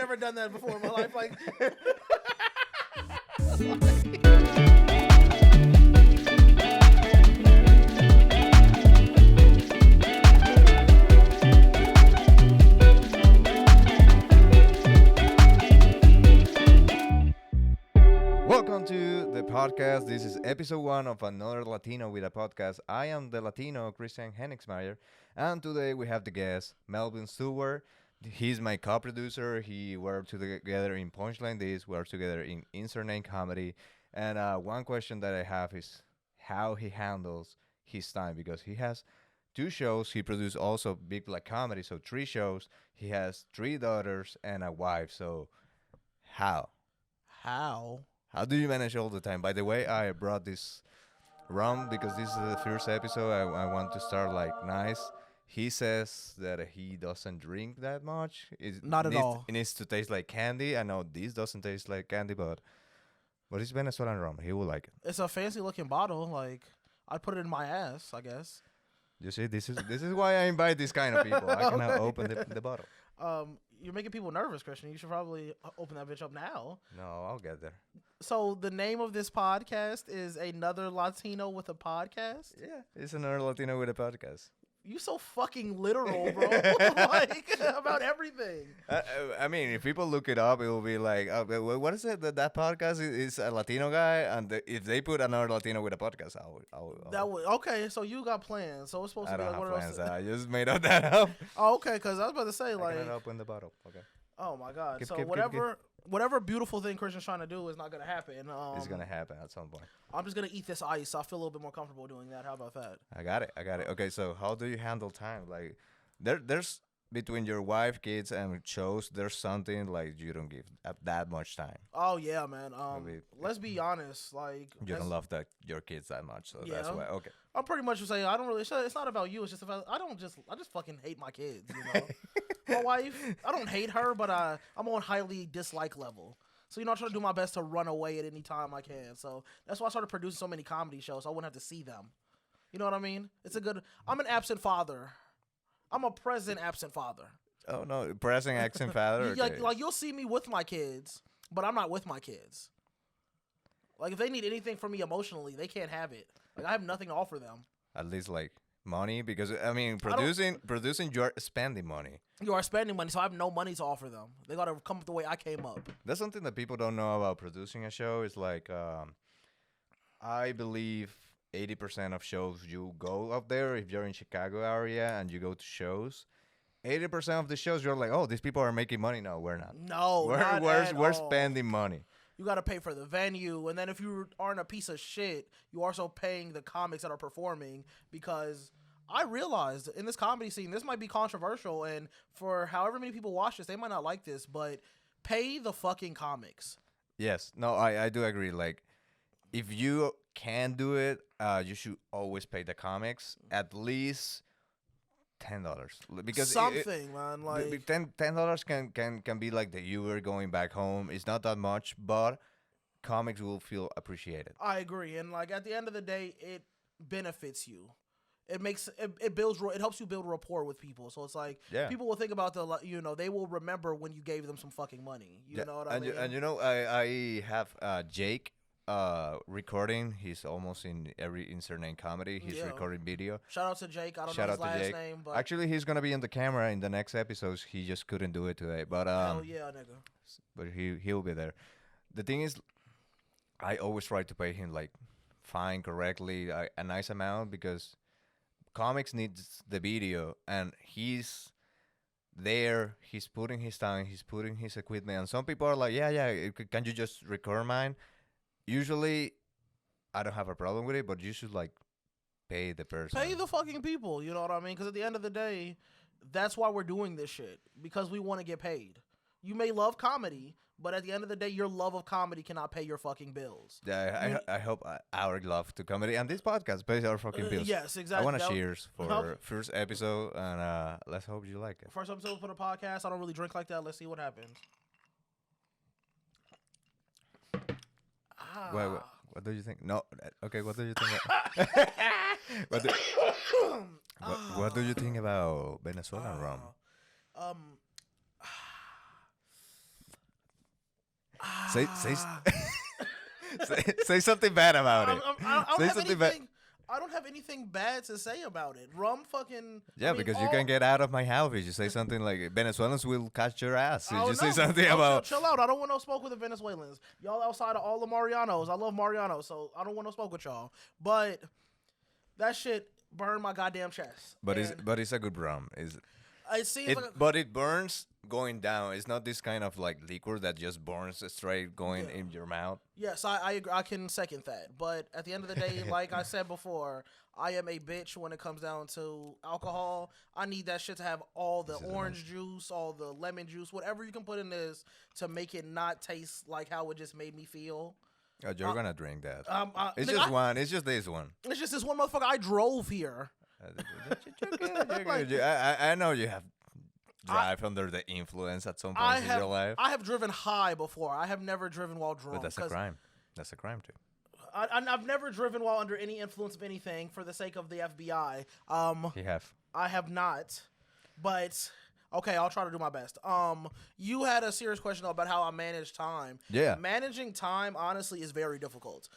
never done that before in my life. Like, Welcome to the podcast. This is episode 1 of another Latino with a podcast. I am the Latino Christian Hennigsmeyer, and today we have the guest Melvin Stewart. He's my co-producer. He worked together in Punchline This. We are together in Insert Name Comedy. And one question that I have is how he handles his time, because he has 2 shows. He produced also Big Black Comedy, so 3 shows. He has 3 daughters and a wife. So how? how? How do you manage all the time? By the way, I brought this rum because this is the first episode. I want to start like nice. He says that he doesn't drink that much. Not at all. It needs to taste like candy. I know this doesn't taste like candy, but it's Venezuelan rum. He will like it. It's a fancy looking bottle. Like, I'd put it in my ass, I guess. You see, this is why I invite this kind of people. I can now open the bottle. You're making people nervous, Christian. You should probably open that bitch up now. No, I'll get there. So the name of this podcast is Another Latino with a Podcast? Yeah, it's another Latino with a podcast. You so fucking literal, bro. Like, about everything. I mean, if people look it up, it will be like, what is it? That podcast is a Latino guy, and if they put another Latino with a podcast, Okay, so you got plans. So it's supposed to be like one of those. I just made up that up. Oh, okay, because I was about to say, like. I cannot open the bottle. Okay. Oh, my God. Keep. Whatever beautiful thing Christian's trying to do is not going to happen. It's going to happen at some point. I'm just going to eat this ice. So I feel a little bit more comfortable doing that. How about that? I got it. Okay, so how do you handle time? Like, there's between your wife, kids, and shows, there's something like you don't give that much time. Oh, yeah, man. Let's be honest. Like, you don't love your kids that much, so yeah, that's why. Okay. I'm pretty much saying I don't really. It's not about you. It's just about I just fucking hate my kids. You know, my wife. I don't hate her, but I'm on highly dislike level. So I try to do my best to run away at any time I can. So that's why I started producing so many comedy shows. So I wouldn't have to see them. You know what I mean? I'm an absent father. I'm a present absent father. Oh no, present absent father. Okay. Like you'll see me with my kids, but I'm not with my kids. Like if they need anything from me emotionally, they can't have it. Like I have nothing to offer them. At least like money, because I mean producing you're spending money. You are spending money, so I have no money to offer them. They gotta come up the way I came up. That's something that people don't know about producing a show. It's like I believe 80% of shows you go up there, if you're in Chicago area and you go to shows, 80% of the shows you're like, oh, these people are making money. No, we're not. No, we're spending money. You got to pay for the venue. And then if you aren't a piece of shit, you're also paying the comics that are performing, because I realized in this comedy scene, this might be controversial. And for however many people watch this, they might not like this, but pay the fucking comics. Yes. No, I do agree. Like, if you can do it, you should always pay the comics at least $10, because something, man. Like $10 can be like the Uber going back home. It's not that much, but comics will feel appreciated. I agree, and like at the end of the day, it benefits you. It builds. It helps you build rapport with people. So it's like people will think about they will remember when you gave them some fucking money. You know what I mean? And I have Jake recording. He's almost in every Insert Name Comedy. He's recording video. Shout out to Jake. I don't know his last name, but actually he's gonna be in the camera in the next episodes. He just couldn't do it today, but hell yeah, nigga. But he'll be there. The thing is, I always try to pay him like fine, correctly, a nice amount, because comics needs the video, and he's there. He's putting his time. He's putting his equipment, and some people are like, yeah, can you just record mine? Usually, I don't have a problem with it, but you should like pay the person. Pay the fucking people, you know what I mean? Because at the end of the day, that's why we're doing this shit, because we want to get paid. You may love comedy, but at the end of the day, your love of comedy cannot pay your fucking bills. Yeah, I hope our love to comedy and this podcast pays our fucking bills. Yes, exactly. I want to cheers for first episode, and let's hope you like it. First episode for the podcast. I don't really drink like that. Let's see what happens. Wait, what do you think? No, okay. What do you think? What do you think about Venezuelan rum? say say something bad about it. I don't Say have something bad. anything. I don't have anything bad to say about it. Rum fucking. Yeah, because you can get out of my house if you say something like Venezuelans will catch your ass. You just say something about. Chill out. I don't want no smoke with the Venezuelans. Y'all outside of all the Marianos. I love Mariano, so I don't want no smoke with y'all. But that shit burned my goddamn chest. But it's a good rum. It seems But it burns going down. It's not this kind of like liquor that just burns straight going in your mouth. Yes, I agree. I can second that. But at the end of the day, like I said before, I am a bitch when it comes down to alcohol. I need that shit to have all the orange juice, all the lemon juice, whatever you can put in this to make it not taste like how it just made me feel. Oh, you're gonna drink that. It's nigga, just one. It's just this one. It's just this one motherfucker. I drove here. I know you have drive under the influence at some point in your life. I have driven high before. I have never driven while drunk. But that's a crime. That's a crime too. I've never driven while under any influence of anything for the sake of the FBI. You have. I have not, but okay, I'll try to do my best. You had a serious question about how I manage time. Yeah. Managing time, honestly, is very difficult.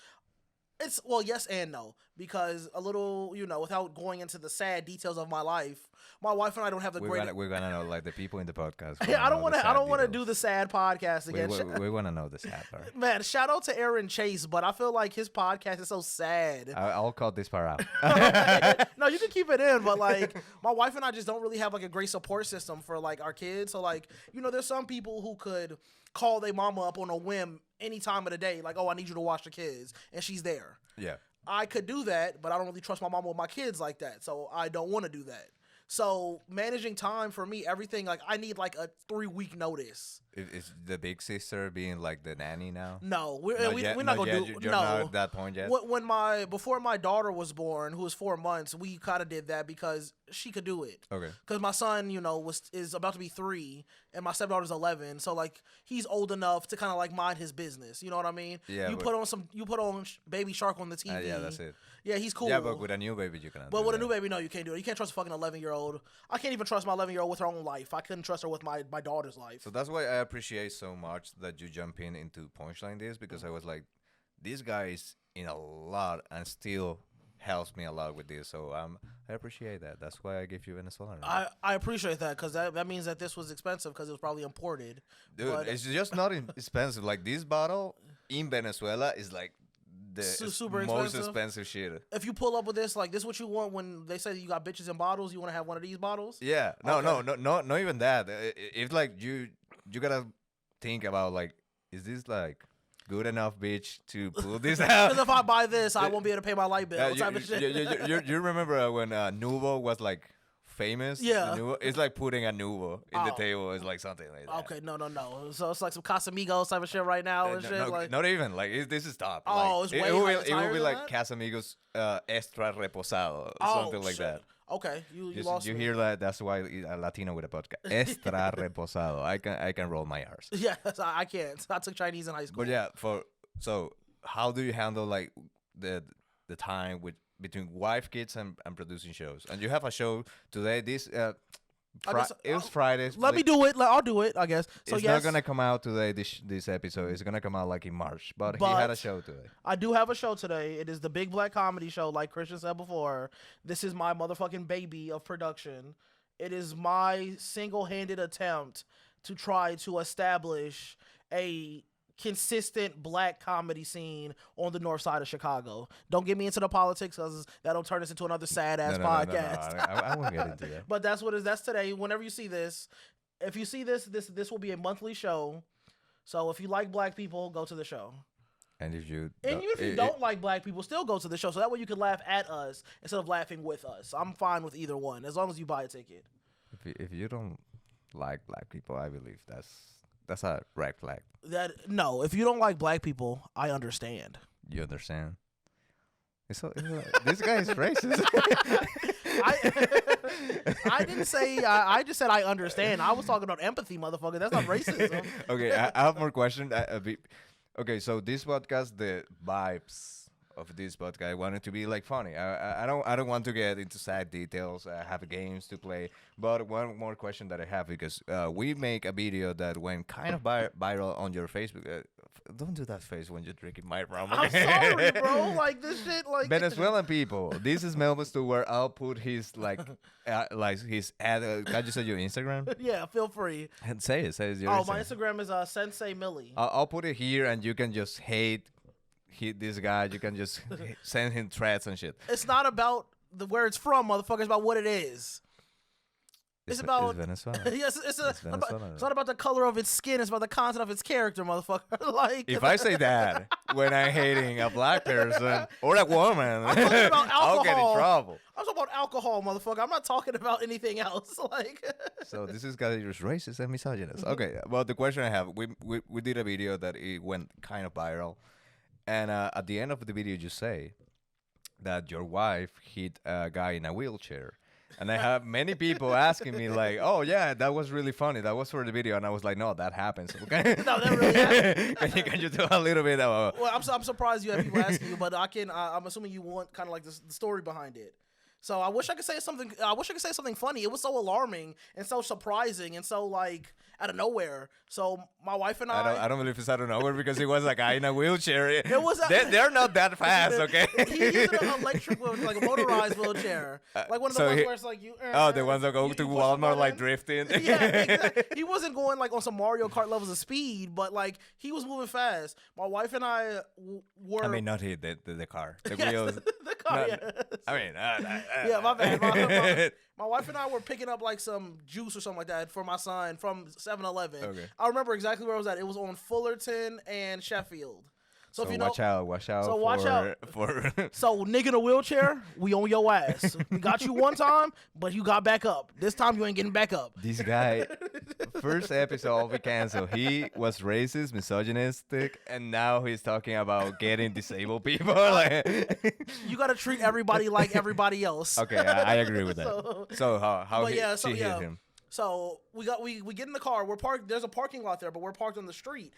It's yes and no, because a little, without going into the sad details of my life, my wife and I don't have the greatest. We're gonna know, like, the people in the podcast. I don't want to do the sad podcast again. We want to know the sad part. Man, shout out to Aaron Chase, but I feel like his podcast is so sad. I'll cut this part out. No, you can keep it in, but like my wife and I just don't really have like a great support system for like our kids. So like, there's some people who could call their mama up on a whim any time of the day, like, oh, I need you to watch the kids, and she's there. Yeah. I could do that, but I don't really trust my mama with my kids like that, so I don't want to do that. So managing time for me, everything, like I need like a 3-week notice. Is the big sister being like the nanny now? No, we're not gonna do. You're not at that point yet. Before my daughter was born, who was 4 months, we kind of did that because she could do it. Okay. Because my son, is about to be 3, and my stepdaughter's 11, so like he's old enough to kind of like mind his business. You know what I mean? Yeah. You put on Baby Shark on the TV. Yeah, that's it. Yeah, he's cool. Yeah, but with a new baby, you can. But with a new baby, no, you can't do it. You can't trust a fucking 11-year-old. I can't even trust my 11-year-old with her own life. I couldn't trust her with my daughter's life. So that's why I appreciate so much that you jump into Punchline this, because I was like, this guy is in a lot and still helps me a lot with this. So I appreciate that. That's why I give you Venezuelan. I appreciate that, because that means that this was expensive because it was probably imported. Dude, it's just not expensive. Like this bottle in Venezuela is like the super most expensive shit. If you pull up with this, like this, what you want when they say that you got bitches in bottles, you want to have one of these bottles? Yeah. No, not even that. It's like you gotta think about like, is this like good enough, bitch, to pull this out? Because if I buy this, I won't be able to pay my light bill. You remember when Nuvo was like famous? Yeah. It's like putting a Nuvo in the table. It's like something like that. Okay, no. So it's like some Casamigos type of shit right now and shit. No, like not even. Like this is top. Oh, like, it's way it will be like that? Casamigos extra reposado, something like shit. that. Okay, you lost you me. hear that? That's why a Latino with a podcast. Extra reposado. I can roll my R's. Yes, I can't. I took Chinese in high school. But yeah, so how do you handle like the time between wife, kids, and producing shows? And you have a show today. This it was Friday. Let me do it. I'll do it, I guess. So it's not gonna come out today. This episode is gonna come out like in March. But he had a show today. I do have a show today. It is the Big Black Comedy Show, like Christian said before. This is my motherfucking baby of production. It is my single-handed attempt to try to establish a consistent black comedy scene on the north side of Chicago. Don't get me into the politics, because that'll turn us into another sad-ass podcast. No. I won't get into that. But that's today. Whenever you see this, if you see this will be a monthly show. So if you like black people, go to the show. And if you don't like black people, still go to the show. So that way you can laugh at us instead of laughing with us. I'm fine with either one, as long as you buy a ticket. If you don't like black people, I believe that's a red flag. If you don't like black people, I understand. You understand? This guy is racist. I didn't say. I just said I understand. I was talking about empathy, motherfucker. That's not racism. Okay, I have more questions. Okay, so this podcast, the vibes of this podcast, I want it to be like funny. I don't want to get into sad details. I have games to play, but one more question that I have, because we make a video that went kind of viral on your Facebook, Don't do that face when you're drinking my rum. I'm Okay? sorry, bro. Like this shit, like Venezuelan people. This is Melvin Stewart. I'll put his his ad. Can you say your Instagram? Yeah, feel free. And say it. Say your Oh, Instagram. my Instagram is Sensei Millie. I'll put it here, and you can just hate this guy. You can just send him threats and shit. It's not about where it's from, motherfucker. It's about what it is. It's about Venezuela. Yes, It's Venezuela. it's not about the color of its skin. It's about the content of its character, motherfucker. Like If I say that when I'm hating a black person or a woman, I'm talking about I'll get in alcohol. trouble. I'm talking about alcohol, motherfucker. I'm not talking about anything else. Like So this is guy just racist and misogynist. Okay, well the question I have, we did a video that it went kind of viral, and at the end of the video you say that your wife hit a guy in a wheelchair. And I have many people asking me like, "Oh yeah, that was really funny. That was for the video." And I was like, "No, that happens." Okay. No, that really happened. can you tell a little bit about? Well, I'm surprised you have people asking you, but I'm assuming you want kind of like the story behind it. So I wish I could say something. I wish I could say something funny. It was so alarming and so surprising and so like out of nowhere. So my wife and I don't believe it's out of nowhere because it was a guy in a wheelchair. It was. They're not that fast, okay? He used an electric, like a motorized wheelchair, like one of the ones where it's like you. Oh, the ones that go you to push the Walmart like button. drifting. Yeah, exactly. He wasn't going like on some Mario Kart levels of speed, but like he was moving fast. My wife and I were. I mean, not he, the car. The Yes, wheels. the car. No, Yes. I mean, Yeah, my bad. My wife and I were picking up like some juice or something like that for my son from 7-Eleven. Okay. I remember exactly where it was at. It was on Fullerton and Sheffield. So if you know, watch out. So watch out. For so nigga in a wheelchair, we on your ass. We got you one time, but you got back up. This time you ain't getting back up. this guy, first episode we canceled. He was racist, misogynistic, and now he's talking about getting disabled people. Like, You gotta treat everybody like everybody else. okay, I agree with that. So how But yeah, she hit him? So we get in the car. We're parked. There's a parking lot there, but we're parked on the street.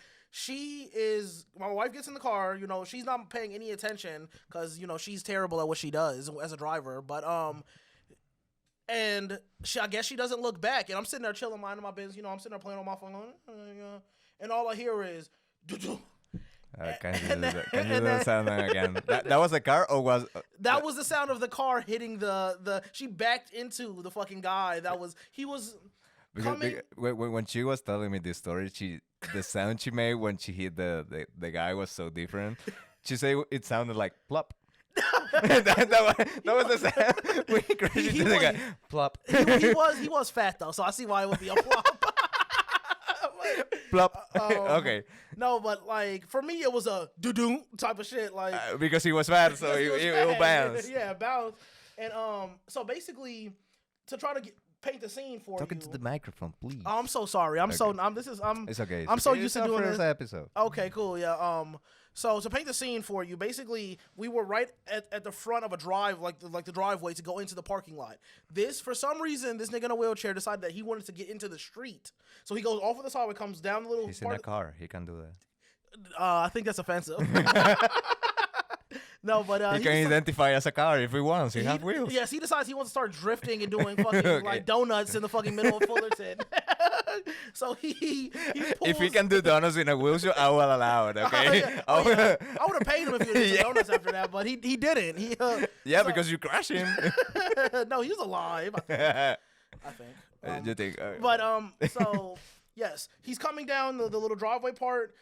My wife gets in the car. You know, she's not paying any attention because you know she's terrible at what she does as a driver. But and I guess she doesn't look back. And I'm sitting there chilling, minding my business. You know, I'm sitting there playing on my phone, and all I hear is. Can you do that sound again? That was a car or was That was the sound of the car hitting the. She backed into the fucking guy. He was. because when she was telling me this story, the sound she made when she hit the guy was so different. She said it sounded like plop. that was the sound. We crashed into the guy. Plop. He was fat though, so I see why it would be a flop. Plop. Okay. No, but like for me, it was a doo-doo type of shit. Like because he was fat, so he will bounce. Yeah, bounce. And so basically, to try to paint the scene for Talking you. to the microphone, please. I'm so sorry. It's okay. I'm It's so okay. used It's to doing our first this. episode. Okay, cool. Yeah. So to paint the scene for you, basically, we were right at the front of a drive, like the driveway to go into the parking lot. For some reason, this nigga in a wheelchair decided that he wanted to get into the street. So he goes off of the sidewalk, comes down the little. He's in a car. He can do that. I think that's offensive. No, but he can identify as a car if he wants. He has wheels. Yes, he decides he wants to start drifting and doing fucking Okay. like donuts in the fucking middle of Fullerton. So he pulls, If he can do donuts in a wheelchair, I will allow it. Okay. yeah. I would have paid him if he would do some donuts after that, but he didn't. Because you crash him. No, he was alive. I think. You think? But so yes, he's coming down the little driveway part.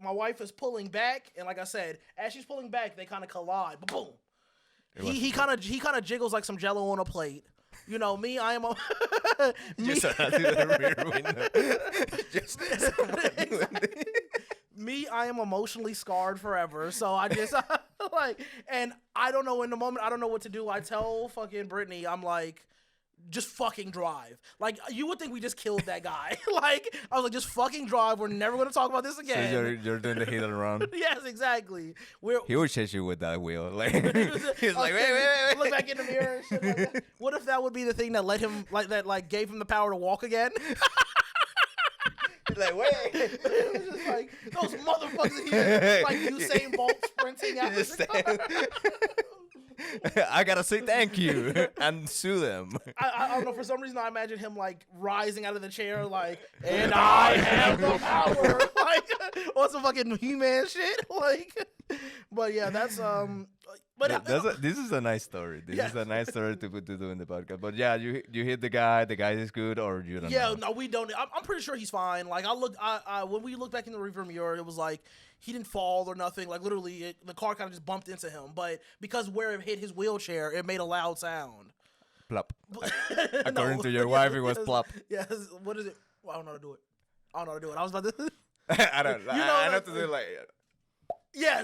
My wife is pulling back, and like I said, as she's pulling back, they kind of collide. Boom. He kind of jiggles like some Jello on a plate. You know me, I am a Just through the rear window. Just me, I am emotionally scarred forever. So I just like, and I don't know in the moment. I don't know what to do. I tell fucking Brittany, I'm like, just fucking drive. Like you would think we just killed that guy. Like I was like, just fucking drive. We're never gonna talk about this again. So you're doing the hit and run. Yes, exactly. He would chase you with that wheel. Like he's like, wait. Look back in the mirror and shit like that. What if that would be the thing that let him gave him the power to walk again? He's like, wait. It was just like those motherfuckers here, like Usain Bolt sprinting out of the car. I gotta say thank you and sue them. I don't know. For some reason, I imagine him like rising out of the chair, like, and I have the power, like, on some fucking He-Man shit. Like, but yeah, that's But This is a nice story. This is a nice story to do in the podcast. But yeah, you hit the guy. The guy is good, or you don't know. No, we don't. I'm pretty sure he's fine. Like I when we looked back in the rearview mirror, it was like he didn't fall or nothing. Like literally, the car kind of just bumped into him. But because where it hit his wheelchair, it made a loud sound. Plop. According to your wife, it was plop. Yes. What is it? Well, I don't know how to do it. I was about to. I don't. I know to do it like. Yeah,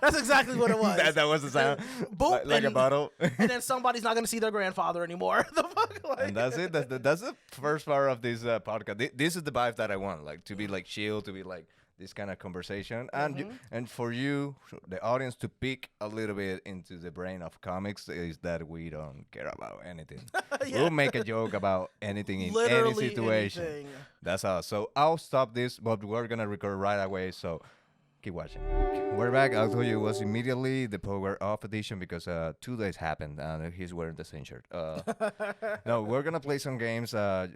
that's exactly what it was. That was the sound. Boop, like a bottle. And then somebody's not gonna see their grandfather anymore. The fuck, like. And that's it. That's the first part of this podcast. This is the vibe that I want, like to be like chill, to be like this kind of conversation, and for you, the audience, to peek a little bit into the brain of comics is that we don't care about anything. We'll make a joke about anything in Literally any situation. Anything. That's all. So I'll stop this, but we're gonna record right away. So. Keep watching. We're back. I'll tell you, it was immediately the Power Off edition because 2 days happened and he's wearing the same shirt. No, we're going to play some games. I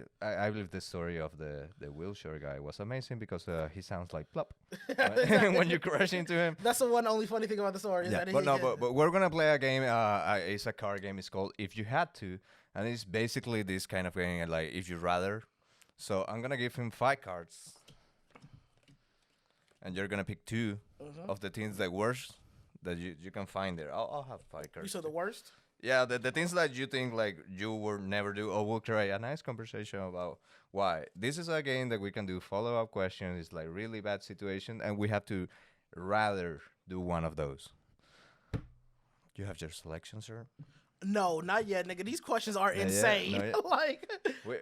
believe the story of the wheelchair guy was amazing because he sounds like plop when you crash into him. That's the only funny thing about the story. Is that but we're going to play a game. It's a card game. It's called If You Had To. And it's basically this kind of game like If You Rather. So I'm going to give him 5 cards. And you're gonna pick 2 of the things that worst that you can find there. I'll have 5 cards. You said the worst? Yeah, the things that you think like you would never do, or we'll create a nice conversation about why. This is a game that we can do follow-up questions. It's like really bad situation, and we have to rather do one of those. You have your selection, sir? No, not yet, nigga. These questions are insane. Yeah, Like. Wait,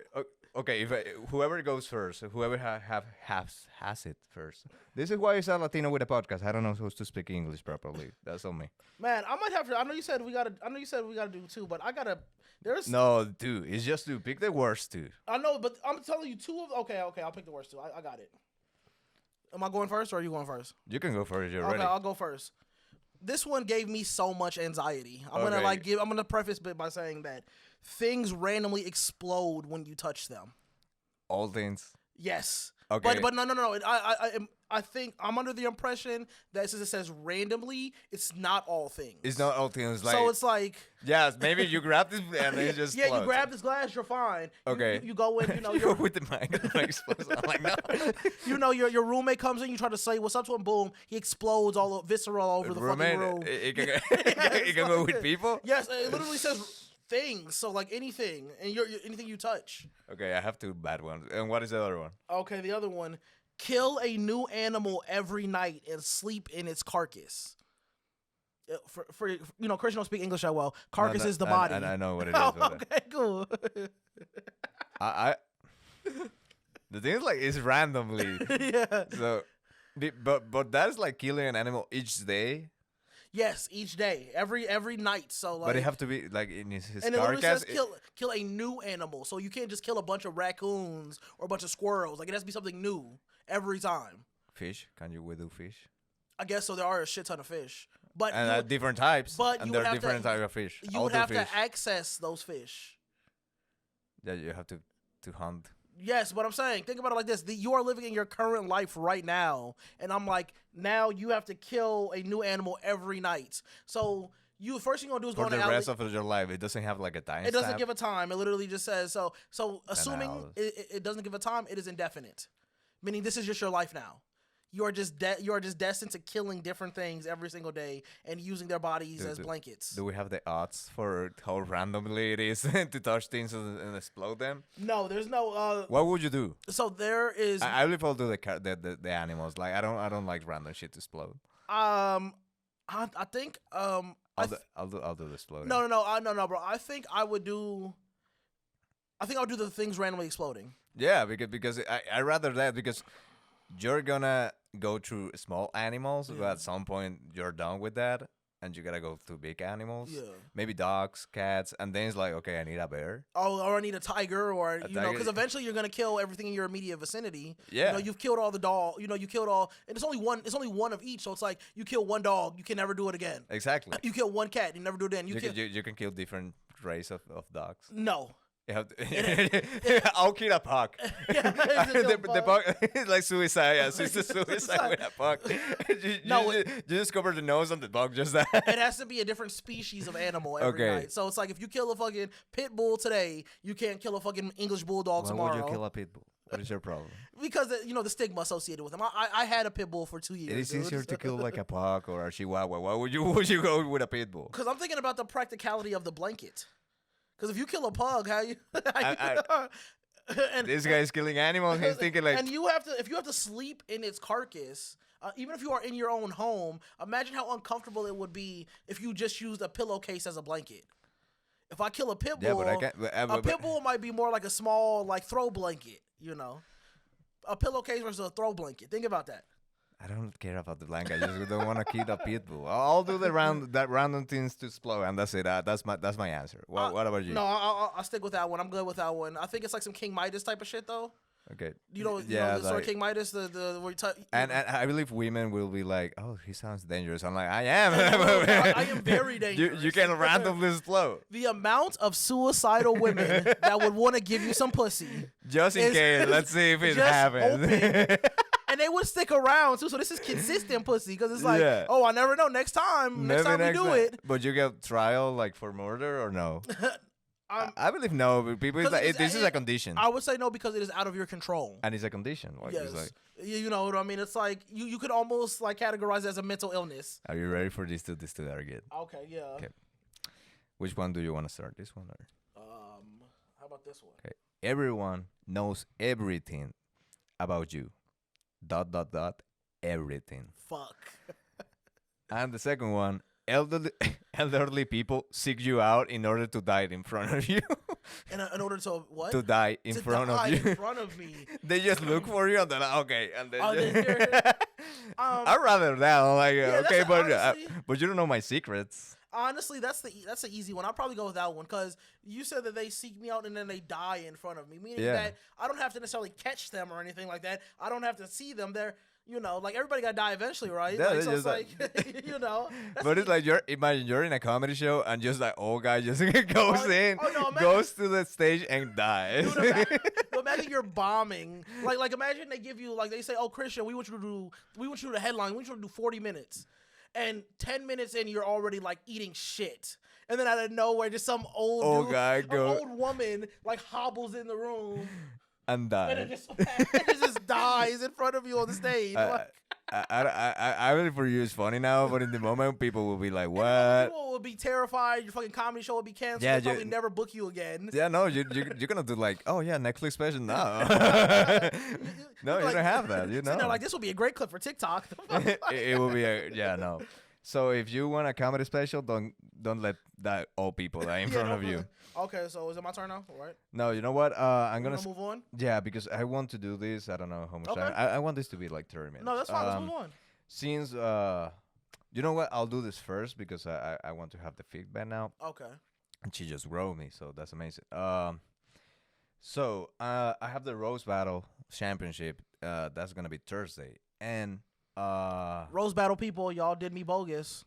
okay, if whoever goes first, whoever has it first. This is why it's a Latino with a podcast. I don't know who's to speak English properly. That's on me. Man, I might have to. I know you said we gotta do 2, but I gotta. There's no 2. It's just 2. Pick the worst 2. I know, but I'm telling you 2 of. Okay, I'll pick the worst 2. I got it. Am I going first or are you going first? You can go first. You're okay, ready. I'll go first. This one gave me so much anxiety. I'm gonna preface it by saying that things randomly explode when you touch them. All things. Yes. Okay. But no. I think I'm under the impression that since it says randomly, it's not all things. It's not all things. Like, so it's like. Yes, maybe you grab this and it just. Yeah, you grab this glass, you're fine. Okay. You go in, you're with the mic. I'm like, no. Your roommate comes in, you try to say what's up to him, boom, he explodes visceral all over the fucking room. It can go with people. Yes, it literally says things. So like anything, and anything you touch. Okay, I have 2 bad ones. And what is the other one? Okay, the other one. Kill a new animal every night and sleep in its carcass. For Christian don't speak English that well. Carcass is the body. And I know what it is. Okay, cool. The thing is like it's randomly. Yeah. So, but that's like killing an animal each day. Yes, each day, every night. So like, but it have to be like in his and carcass. It says kill a new animal. So you can't just kill a bunch of raccoons or a bunch of squirrels. Like it has to be something new every time. Fish? Can you do fish? I guess so. There are a shit ton of fish, but different types. But and there are different types of fish. You would have to access those fish. Yeah, you have to hunt. Yes, but I'm saying, think about it like this. You are living in your current life right now, and I'm like, now you have to kill a new animal every night. So first thing you're going to do is go for the rest of your life. It doesn't have like a time. It doesn't give a time. It literally just says, so assuming it doesn't give a time, it is indefinite. Meaning this is just your life now. You are just destined to killing different things every single day and using their bodies as blankets. Do we have the odds for how randomly it is to touch things and explode them? No, there's no. What would you do? So there is. I will do the animals. Like I don't like random shit to explode. I think I'll do the exploding. No, bro. I think I would do the things randomly exploding. Yeah, because I rather that because you're gonna go through small animals, but at some point you're done with that, and you gotta go to big animals. Yeah. Maybe dogs, cats, and then it's like, okay, I need a bear. Oh, or I need a tiger, or because eventually you're gonna kill everything in your immediate vicinity. Yeah. You've killed all the dog. You killed all, and it's only one of each. So it's like you kill one dog, you can never do it again. Exactly. You kill one cat, you never do it again. You can kill different race of dogs. No. You have It- I'll kill a puck. Yeah, it's just a The puck. puck is like suicide. Yeah, so it's a suicide with a puck. No, you just cover the nose on the puck, just that. It has to be a different species of animal every Okay. night. So it's like if you kill a fucking pit bull today, you can't kill a fucking English bulldog Why tomorrow. would you kill a pit bull? What is your problem? Because the stigma associated with them. I had a pit bull for 2 years. It is dude. easier to kill like a puck or a chihuahua. Why would you go with a pit bull? Because I'm thinking about the practicality of the blanket. Because if you kill a pug, how you? And This guy is killing animals. He's thinking like, and if you have to sleep in its carcass, even if you are in your own home, imagine how uncomfortable it would be if you just used a pillowcase as a blanket. If I kill a pit bull, yeah, but I can't. a pit bull might be more like a small like throw blanket, a pillowcase versus a throw blanket. Think about that. I don't care about the blanket. I just don't want to kill a pit bull. I'll do the random things to explode, and that's it. That's my answer. What about you? No, I'll stick with that one. I'm good with that one. I think it's like some King Midas type of shit though. Okay. You know Yeah, the story like- King Midas, the where And I believe women will be like, oh, he sounds dangerous. I'm like, I am. I am very dangerous. You can randomly explode. The amount of suicidal women that would want to give you some pussy, Just in It's- case. Let's see if it just happens. open. And they would stick around too. So this is consistent pussy because it's like, Yeah. oh, I never know. Next time Maybe we next do time. it, But you get trial like for murder or no? I believe no. But people is 'Cause like, it's- this is a condition. I would say no because it is out of your control. And it's a condition. Like, Yes, it's like, you know what I mean. It's like you could almost like categorize it as a mental illness. are you ready for these two to argue? Okay, yeah. Okay. Which one do you want to start? This one or? How about this one? Okay. Everyone knows everything about you. ... Everything. Fuck. And the second one, elderly people seek you out in order to die in front of you. In order to what? To die in To front die of you. in front of me. They just look for you and they're like, okay. And then Oh, just- they're- I'd rather that. I'm like, that's okay, honestly- but you don't know my secrets. Honestly, that's the easy one. I'll probably go with that one because you said that they seek me out and then they die in front of me, meaning Yeah. that I don't have to necessarily catch them or anything like that. I don't have to see them. They're like everybody gotta die eventually, right? Yeah, Like, they so it's just like that's But it's like imagine you're in a comedy show and just like old guy just goes Oh, in, oh, no, imagine- goes to the stage and dies. Dude, imagine you're bombing. Like imagine they give you they say, "Oh, Christian, we want you to do the headline. We want you to do 40 minutes." And 10 minutes in, you're already like eating shit. And then out of nowhere, just some old guy an go old woman like hobbles in the room and and dies. it just dies in front of you on the stage. I really for you it's funny now, but in the moment people will be like, And "What?" people would be terrified. Your fucking comedy show would be canceled. Yeah, They'll probably never book you again. Yeah, no, you're gonna do like, oh yeah, Netflix special. No, no, you Like- don't have that. You So know, they're like, this will be a great clip for TikTok. it will be no. So if you want a comedy special, don't let that old people die in front of you. Okay, so is it my turn now? All right. No, you know what? I'm gonna move on. yeah, because I want to do this. I don't know how much Okay. time. I want this to be like 30 minutes. No, that's fine. Let's move on. Since you know what? I'll do this first because I want to have the feedback now. Okay. And she just wrote me, so that's amazing. So I have the Rose Battle Championship. That's gonna be Thursday, and Rose Battle people, y'all did me bogus.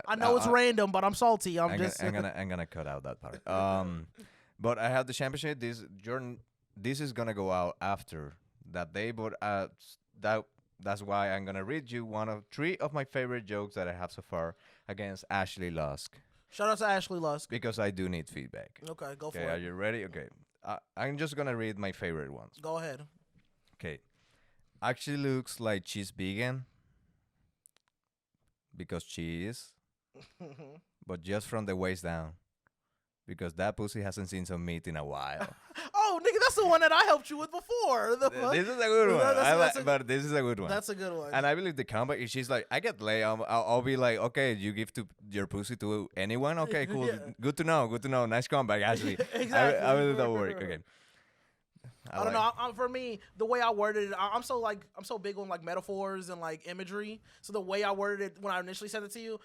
I know it's random, but I'm salty. I'm gonna cut out that part. But I have the championship. This is gonna go out after that day, but that's why I'm gonna read you one of 3 of my favorite jokes that I have so far against Ashley Lusk. Shout out to Ashley Lusk. Because I do need feedback. Okay, go for Okay, are it. you ready? Okay, I'm just gonna read my favorite ones. Go ahead. Okay, actually looks like she's vegan because she is, but just from the waist down. Because that pussy hasn't seen some meat in a while. Oh, nigga, that's the one that I helped you with before. This is a good one. That's But this is a good one. That's a good one. And I believe the comeback is she's like, I get laid. I'll be like, okay, you give to your pussy to anyone? Okay, cool. Yeah. Good to know. Good to know. Nice comeback, Ashley. Exactly. I will do that work. Okay. I don't know. For me, the way I worded it, I'm so big on like metaphors and like imagery. So the way I worded it when I initially sent it to you.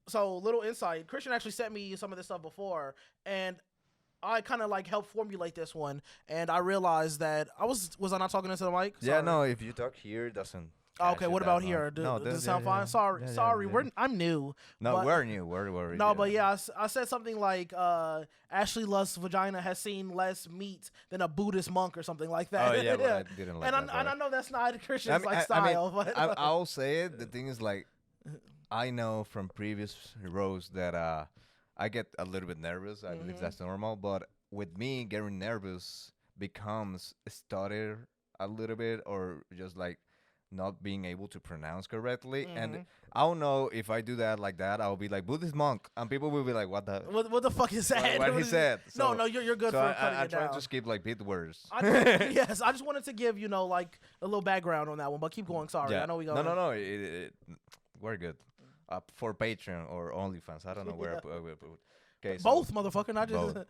So little insight. Christian actually sent me some of this stuff before, and I kind of like helped formulate this one. And I realized that was I not talking into the mic? Yeah, Sorry. no. If you talk here, it doesn't Oh, catch okay, it what that about much. here? No, Does it sound fine? Sorry, yeah, sorry. yeah. I'm new. No, but- we're new. We're No, but yeah, I said something like Ashley Lust's vagina has seen less meat than a Buddhist monk or something like that. Oh yeah, but I didn't like and that. I know that's not Christian's I mean, like I mean, style, but I'll say it. The thing is, like, I know from previous rows that I get a little bit nervous. I believe that's normal. But with me, getting nervous becomes stutter a little bit, or just like not being able to pronounce correctly. And I don't know if I do that like that, I'll be like Buddhist monk, and people will be like, "What the? what the fuck is that? What he said?" So, no, you're good so for cutting I it try down. to skip like big words. Yes, I just wanted to give like a little background on that one, but keep going. Sorry, Yeah. I know we go. No. We're good. For Patreon or OnlyFans, I don't know where. Okay, Both, motherfucker, not just. both.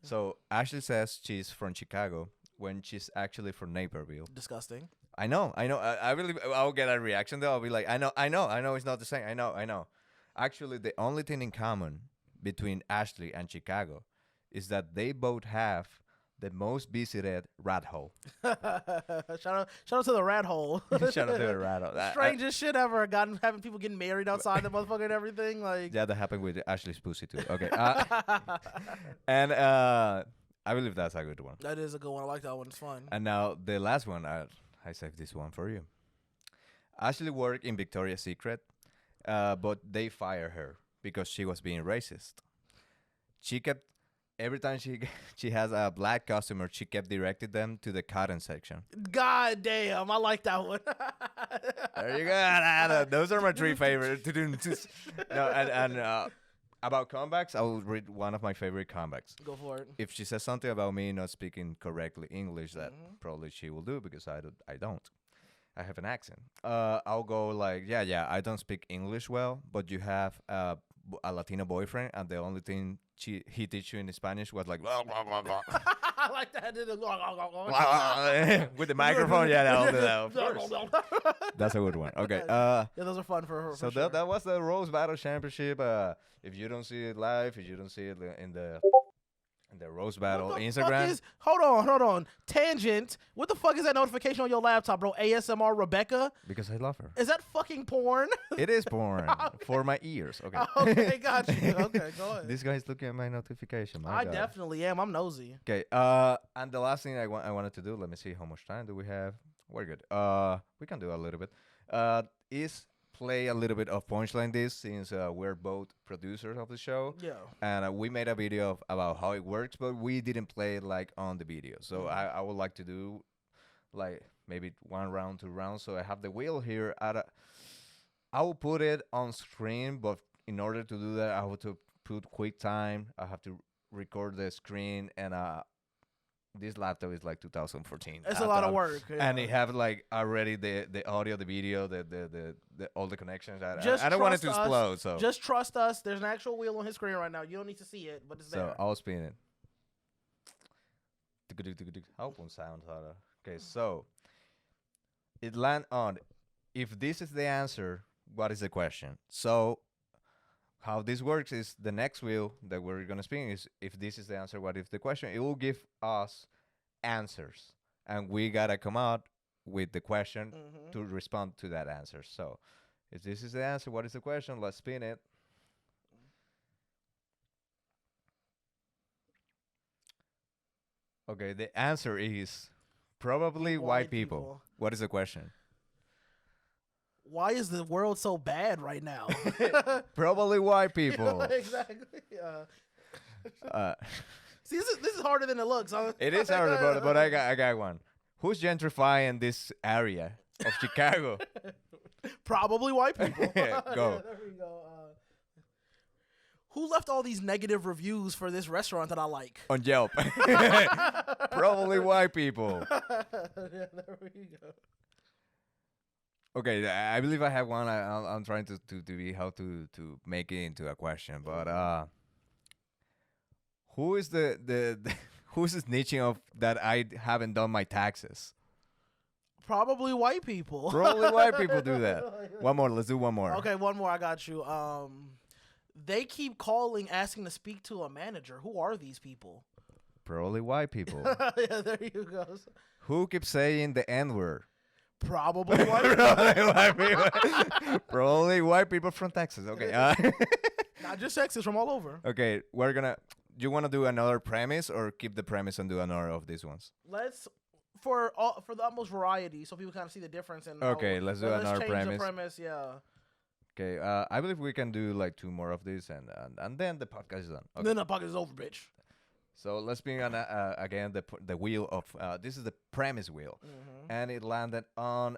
So Ashley says she's from Chicago when she's actually from Naperville. Disgusting. I know. I really, I'll get a reaction though. I'll be like, I know. It's not the same. I know. Actually, the only thing in common between Ashley and Chicago is that they both have the most visited rat hole. shout out to the rat hole. Shout out to the rat hole. Strangest shit ever. Having people getting married outside the motherfucker and everything. Like Yeah, that happened with Ashley's pussy too. Okay. And I believe that's a good one. That is a good one. I like that one. It's fun. And now the last one, I saved this one for you. Ashley worked in Victoria's Secret, but they fired her because she was being racist. She kept every time she has a black customer, she kept directing them to the cotton section. God damn, I like that one. There you go. Those are my three favorites. No, and about comebacks, I will read one of my favorite comebacks. Go for it. If she says something about me not speaking correctly English, that probably she will do because I don't. I have an accent. I'll go like, yeah, I don't speak English well, but you have a Latino boyfriend, and the only thing he teach you in Spanish was like, blah, blah, blah, blah. I like that. With the microphone. Yeah, I'll do that, of course. That's a good one. Okay. Yeah, those are fun for her. So sure. that was the Rose Battle Championship. If you don't see it live, if you don't see it in the Rose Battle What the Instagram. fuck hold on. Tangent. What the fuck is that notification on your laptop, bro? ASMR Rebecca? Because I love her. Is that fucking porn? It is porn for my ears. Okay. Okay, got you. Okay, go ahead. This guy's looking at my notification. My I God. definitely am. I'm nosy. Okay. And the last thing I wanted to do. Let me see how much time do we have. We're good. We can do a little bit. Is play a little bit of punchline this since we're both producers of the show. Yeah. And we made a video about how it works, but we didn't play it like on the video. So I would like to do like maybe 1 round, 2 rounds. So I have the wheel here. I will put it on screen, but in order to do that, I have to put quick time. I have to record the screen, and this laptop is like 2014. It's a lot of work. Yeah. And it have like already the audio, the video, the all the connections. Just I don't want it trust to us. explode. So Just trust us. There's an actual wheel on his screen right now. You don't need to see it, but it's there. I'll spin it. How one sound? Okay, so it land on. If this is the answer, what is the question? So how this works is the next wheel that we're gonna spin is if this is the answer, what is the question? It will give us answers, and we gotta come out with the question to respond to that answer. So if this is the answer, what is the question? Let's spin it. Okay, the answer is probably white people. What is the question? Why is the world so bad right now? Probably white people. Exactly. See, this is harder than it looks. Huh? It is hard, but I got one. Who's gentrifying this area of Chicago? Probably white people. Go. Yeah, there we go. Who left all these negative reviews for this restaurant that I like? On Yelp. Probably white people. Yeah, there we go. Okay, I believe I have one. I'm trying to be how to make it into a question, but who is the who's snitching of that I haven't done my taxes? Probably white people. Probably white people do that. One more. Let's do one more. Okay, one more. I got you. They keep calling, asking to speak to a manager. Who are these people? Probably white people. Yeah, there you go. Who keeps saying the N-word? Probably white. Probably white people from Texas. Okay. Not just Texas, from all over. Okay, we're gonna. Do you want to do another premise or keep the premise and do another of these ones? Let's for the utmost variety, so people kind of see the difference. And Okay, let's do another change premise. the premise. Yeah. Okay, I believe we can do like 2 more of these, and then the podcast is done. Okay. Then the podcast is over, bitch. So let's bring on again the wheel of this is the premise wheel, and it landed on.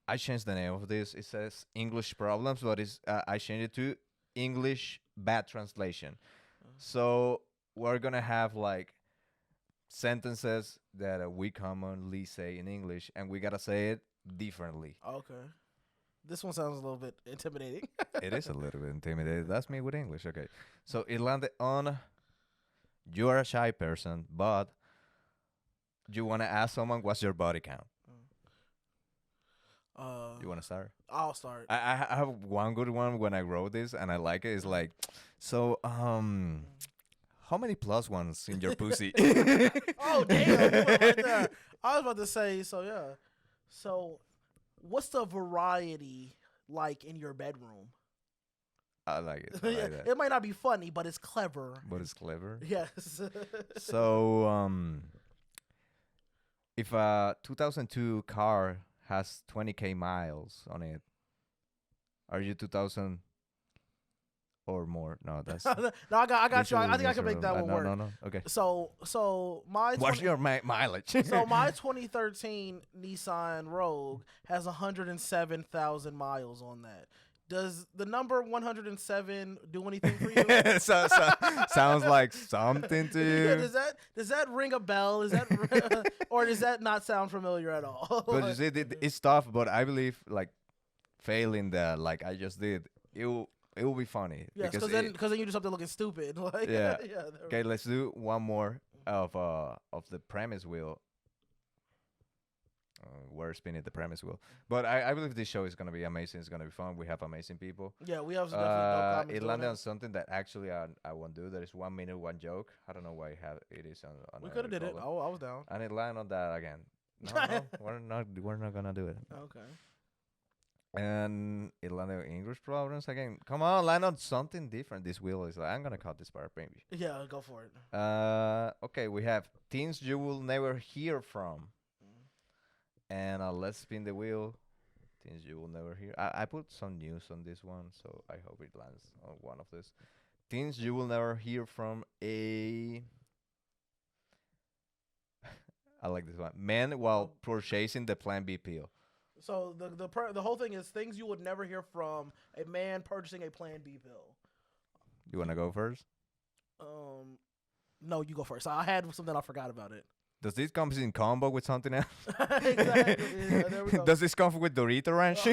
I changed the name of this. It says English problems, but it's I changed it to English bad translation. So we're gonna have like sentences that we commonly say in English, and we gotta say it differently. Okay. This one sounds a little bit intimidating. It is a little bit intimidating. That's me with English. Okay. So it landed on. You are a shy person, but you want to ask someone what's your body count. You want to start? I'll start. I have one good one when I wrote this, and I like it. It's like, so, how many plus ones in your pussy? Oh, damn. Right there. I was about to say, so, yeah. So, what's the variety like in your bedroom? I like it. I like that. It might not be funny, but it's clever. But it's clever. Yes. So, if a 2002 car has 20K miles on it, are you 2000 or more? No, that's No, I got you. I think I can make that one work. No. Okay. So my What's your mileage? So my 2013 Nissan Rogue has 107,000 miles on that. Does the number 107 do anything for you? Sounds like something to you. Yeah, does that ring a bell? Is that or does that not sound familiar at all? But you see, it's tough. But I believe like failing that, like I just did, it will be funny. Yes, because then you do something looking stupid. Like, yeah. Okay, let's do one more of the premise wheel. We're spinning the premise wheel, but I believe this show is gonna be amazing. It's gonna be fun. We have amazing people. Yeah, we have some definitely dope comments. It landed on something that actually I won't do. There is 1 minute, one joke. I don't know why it is on. We could have did it. I was down. And it landed on that again. No, we're not gonna do it. Okay. And it landed on English problems again. Come on, land on something different. This wheel is like I'm gonna cut this part, maybe. Yeah, go for it. Okay, we have things you will never hear from. And let's spin the wheel. Things you will never hear. I put some news on this one, so I hope it lands on one of this. Things you will never hear from a. I like this one. Men while purchasing the Plan B pill. So the whole thing is things you would never hear from a man purchasing a Plan B pill. You wanna go first? No, you go first. I had something I forgot about it. Does this come in combo with something else? Exactly. Yeah, there we go. Does this come with Dorito Ranch?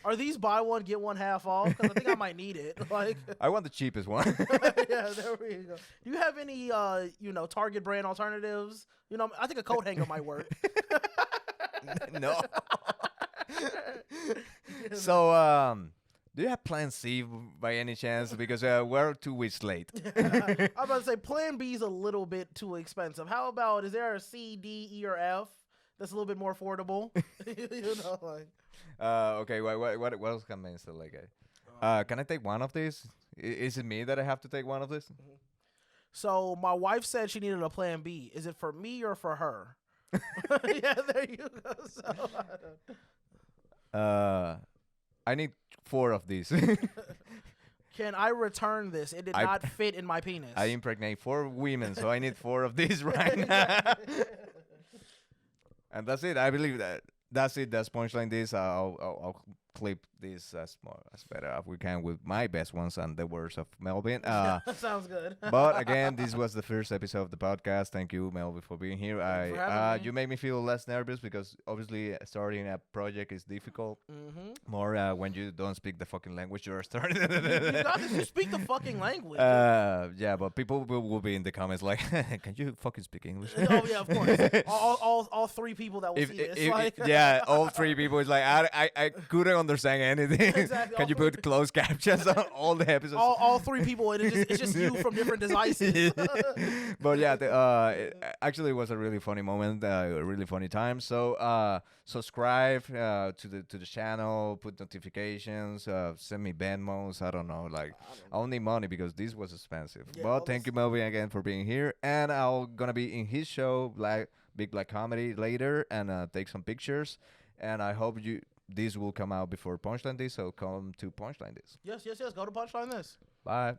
Are these buy one get one half off? Because I think I might need it. Like, I want the cheapest one. Yeah, there we go. Do you have any Target brand alternatives? I think a coat hanger might work. No. So do you have Plan C by any chance? Because we're 2 weeks late. I'm about to say Plan B is a little bit too expensive. How about, is there a C, D, E, or F that's a little bit more affordable? Okay. What else can I say? Like, can I take one of these? Is it me that I have to take one of these? So my wife said she needed a Plan B. Is it for me or for her? Yeah, there you go. I need 4 of these. Can I return this? It did not fit in my penis. I impregnate 4 women, so I need 4 of these right now. And that's it. I believe that's it. That's punchline. This I'll clip this as better as we can with my best ones and the words of Melvin. Sounds good. But again, this was the first episode of the podcast. Thank you, Melvin, for being here. You made me feel less nervous because obviously starting a project is difficult. More when you don't speak the fucking language you're starting. You speak the fucking language. Yeah, but people will be in the comments like, "Can you fucking speak English?" Oh yeah, of course. All 3 people that will see this. Yeah, all 3 people is like, I couldn't understand anything. Exactly. Can you put closed captions on all the episodes? All three people, and it's just you from different devices. But yeah, actually, it was a really funny moment, a really funny time. So subscribe to the channel, put notifications, send me Venmos. I don't know, like I'll need money because this was expensive. Yeah, but thank you, Melvin, again for being here, and I'm gonna be in his show, Big Black Comedy, later, and take some pictures. And I hope this will come out before Punchline This, so come to Punchline This. Yes. Go to Punchline This. Bye.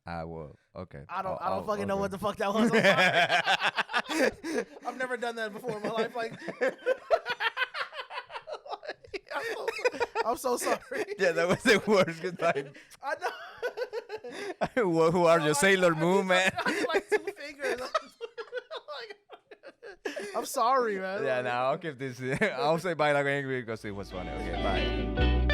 I will. Okay. I don't I'll fucking know okay. what the fuck that was. I'm sorry. I've never done that before in my life. Like, I'm so sorry. Yeah, that was the worst goodbye. I know. Who are you, Sailor Moon, man? I did like 2 fingers. I'm sorry, man. Yeah, now I'll keep this. I'll say bye like angry because it was funny. Okay, bye.